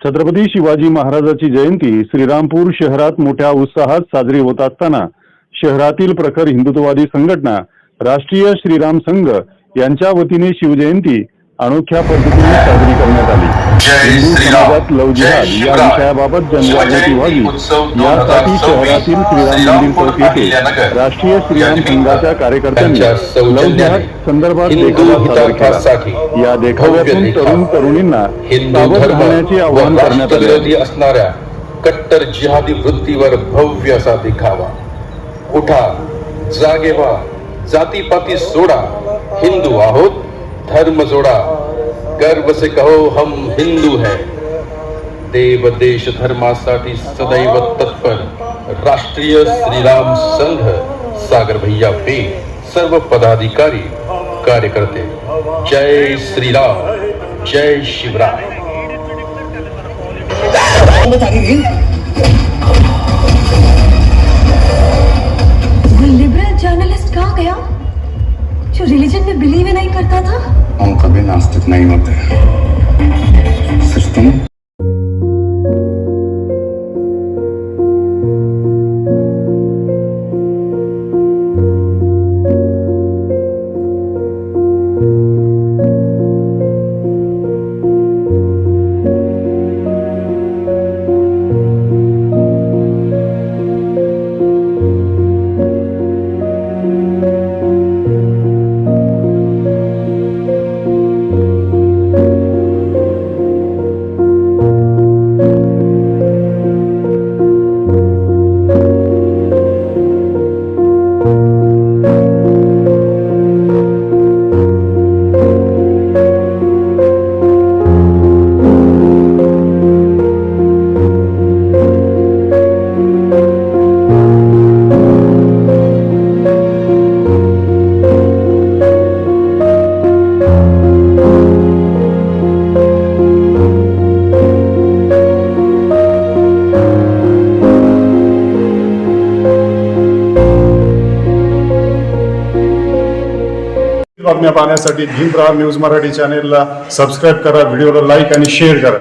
छत्रपती शिवाजी महाराजांची जयंती श्रीरामपूर शहरात मोठ्या उत्साहात साजरी होत असताना शहरातील प्रखर हिंदुत्ववादी संघटना राष्ट्रीय श्रीराम संघ यांच्या वतीने शिवजयंती अनोख्या पद्धतीने साजरी करण्यात आली। हिंदू समाजात लव जिहाद या विषयाबाबत जनजागृती व्हावी यासाठी शहरातील श्रीराम मंदिर चौक येथे राष्ट्रीय श्रीराम संघाच्या कार्यकर्त्यांनी लव जिहाद संदर्भात देखावा सादर केला। या देखाव्यातून तरुण तरुणींना सावध राहण्याचे आवाहन करण्यात आले। असणाऱ्या कट्टर जिहादी वृत्तीवर भव्य असा देखावा। उठा, जागे व्हा, जातीपाती सोडा, हिंदू आहोत, धर्म जोड़ा, गर्व से कहो हम हिंदू हैं। देव देश धर्मासाठी सदैव तत्पर राष्ट्रीय श्रीराम संघ सागर भैया बे सर्व पदाधिकारी कार्यकर्ते। जय श्रीराम, जय शिवराय। वो लिबरल जर्नलिस्ट कहाँ गया जो रिलीजन में बिलीव ही नहीं करता था? हम कभी नास्तिक नहीं होते, सिर्फ तुम। बातम्या पाहण्यासाठी भीमप्रहार न्यूज मराठी चॅनेलला सबस्क्राईब करा, व्हिडिओला लाईक आणि शेअर करा।